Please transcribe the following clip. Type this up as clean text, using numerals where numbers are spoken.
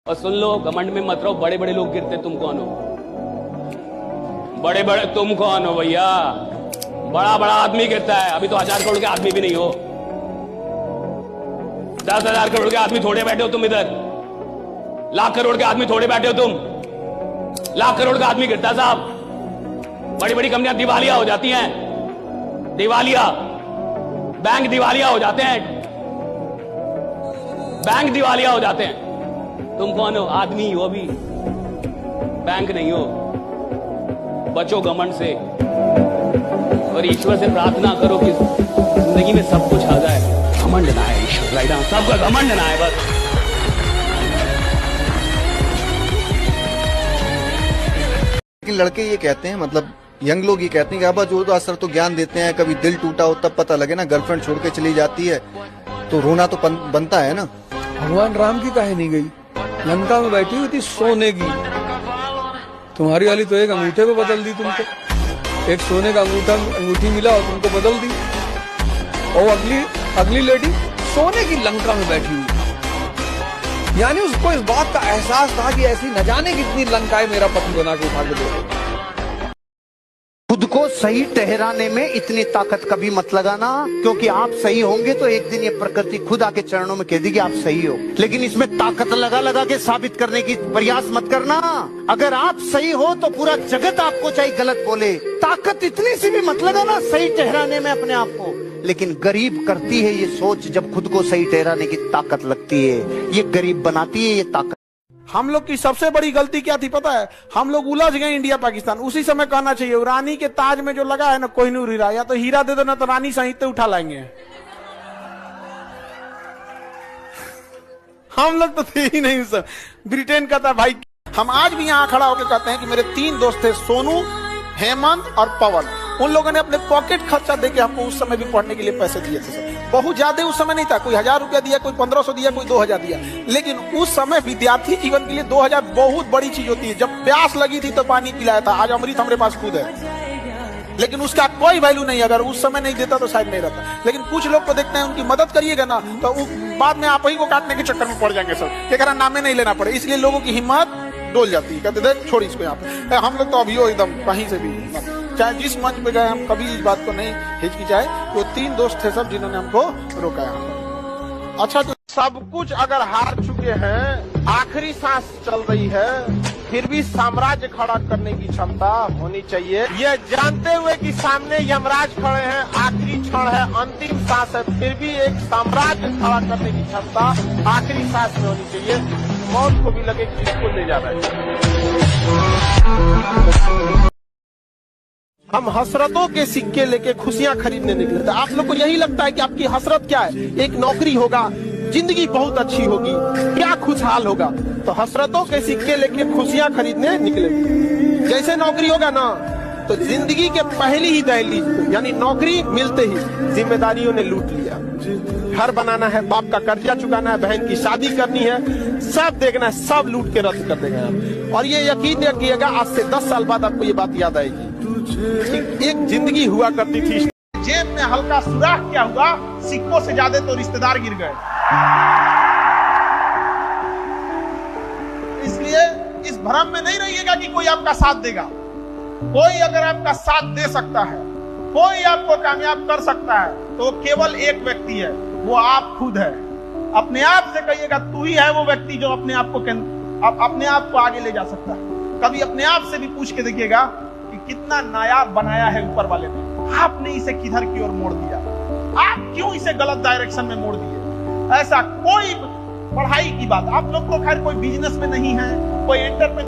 और सुन लो, घमंड में मत रहो। बड़े बड़े लोग गिरते, तुम कौन हो? बड़े बड़े तुम कौन हो भैया? बड़ा बड़ा आदमी गिरता है। अभी तो 1000 करोड़ के आदमी भी नहीं हो। 10,000 करोड़ के आदमी थोड़े बैठे हो तुम इधर। लाख करोड़ के आदमी थोड़े बैठे हो तुम। लाख करोड़ का आदमी गिरता साहब। बड़ी बड़ी कंपनियां दिवालिया हो जाती हैं, दिवालिया। बैंक दिवालिया हो जाते हैं, बैंक दिवालिया हो जाते हैं। तुम कौन हो? आदमी हो अभी, बैंक नहीं हो। बचो घमंड से और ईश्वर से प्रार्थना करो कि जिंदगी में सब कुछ आ जाए। घमंड ना है ईश्वर, राइट? सबका घमंड ना है बस। लेकिन लड़के ये कहते हैं, मतलब यंग लोग ये कहते हैं कि अब जो असर तो ज्ञान देते हैं, कभी दिल टूटा हो तब पता लगे ना। गर्लफ्रेंड छोड़ के चली जाती है तो रोना तो बनता है ना। भगवान राम की काहे नहीं गई? लंका में बैठी हुई थी सोने की, तुम्हारी वाली तो एक अंगूठे पे बदल दी तुमको। एक सोने का अंगूठी मिला और तुमको बदल दी। और अगली लेडी सोने की लंका में बैठी हुई। यानी उसको इस बात का एहसास था कि ऐसी न जाने कितनी लंकाएं मेरा पति बना के उठा के दे। खुद को सही ठहराने में इतनी ताकत कभी मत लगाना, क्योंकि आप सही होंगे तो एक दिन ये प्रकृति खुद आके चरणों में कह देगी आप सही हो। लेकिन इसमें ताकत लगा लगा के साबित करने की प्रयास मत करना। अगर आप सही हो तो पूरा जगत आपको चाहे गलत बोले, ताकत इतनी सी भी मत लगाना सही ठहराने में अपने आप को। लेकिन गरीब करती है ये सोच, जब खुद को सही ठहराने की ताकत लगती है, ये गरीब बनाती है ये ताकत। हम लोग की सबसे बड़ी गलती क्या थी पता है? हम लोग उलझ गए इंडिया पाकिस्तान। उसी समय कहना चाहिए रानी के ताज में जो लगा है ना कोहिनूर हीरा, या तो हीरा दे दो ना तो रानी सहित उठा लाएंगे। हम लोग तो थे ही नहीं सब। ब्रिटेन का था भाई। हम आज भी यहाँ खड़ा होकर कहते हैं कि मेरे 3 दोस्त थे, सोनू, हेमंत और पवन। उन लोगों ने अपने पॉकेट खर्चा देके हमको उस समय भी पढ़ने के लिए पैसे दिए थे सब। बहुत ज्यादा उस समय नहीं था, कोई 1000 रुपया दिया, कोई 1500 दिया, कोई 2000 दिया। लेकिन उस समय विद्यार्थी जीवन के लिए 2000 बहुत बड़ी चीज होती है। जब प्यास लगी थी तो पानी पिलाया था। आज अमृत हमारे पास खुद है, लेकिन उसका कोई वैल्यू नहीं। अगर उस समय नहीं देता तो शायद नहीं रहता। लेकिन कुछ लोग को देखते हैं, उनकी मदद करिएगा ना तो बाद में आप ही को काटने के चक्कर में पड़ जाएंगे सब। क्या नामे नहीं लेना पड़े, इसलिए लोगों की हिम्मत डोल जाती है। कहते देख छोड़ इसको यहाँ पे। हम लोग तो अभी एकदम कहीं से भी, चाहे जिस मंच पे गए, हम कभी इस बात को नहीं हिचकिचाए। वो 3 दोस्त थे सब जिन्होंने हमको रोकाया। अच्छा, तो सब कुछ अगर हार चुके हैं, आखिरी सांस चल रही है, फिर भी साम्राज्य खड़ा करने की क्षमता होनी चाहिए। ये जानते हुए कि सामने यमराज खड़े हैं, आखिरी क्षण है, अंतिम सांस है, फिर भी एक साम्राज्य खड़ा करने की क्षमता आखिरी सांस में होनी चाहिए। मौत को भी लगे कि इसको ले जा रहे हैं। हम हसरतों के सिक्के लेके खुशियां खरीदने निकले थे। आप लोग को यही लगता है कि आपकी हसरत क्या है? एक नौकरी होगा, जिंदगी बहुत अच्छी होगी, क्या खुशहाल होगा। तो हसरतों के सिक्के लेके खुशियां खरीदने निकले। जैसे नौकरी होगा ना तो जिंदगी के पहली ही दहलीज, यानी नौकरी मिलते ही जिम्मेदारियों ने लूट लिया। घर बनाना है, बाप का कर्जा चुकाना है, बहन की शादी करनी है, सब देखना है, सब लूट के रद्द कर देगा। और ये यकीन रखिएगा, आज से 10 साल बाद आपको ये बात याद आएगी। एक जिंदगी हुआ करती थी, जेब में हल्का सुराख क्या हुआ, सिक्कों से ज्यादा तो रिश्तेदार गिर गए। इसलिए इस भ्रम में नहीं रहिएगा कि कोई आपका साथ देगा। कोई अगर आपका साथ दे सकता है, कोई आपको कामयाब कर सकता है, तो केवल एक व्यक्ति है, वो आप खुद है। अपने आप से कहिएगा तू ही है वो व्यक्ति जो अपने आप को आगे ले जा सकता है। कभी अपने आप से भी पूछ के देखिएगा कि कितना नायाब बनाया है ऊपर वाले ने। आपने इसे किधर की ओर मोड़ दिया, आप क्यों इसे गलत डायरेक्शन में मोड़ दिए। ऐसा कोई पढ़ाई की बात, आप लोग तो खैर कोई बिजनेस में नहीं है, कोई एंटरप्रेन्योर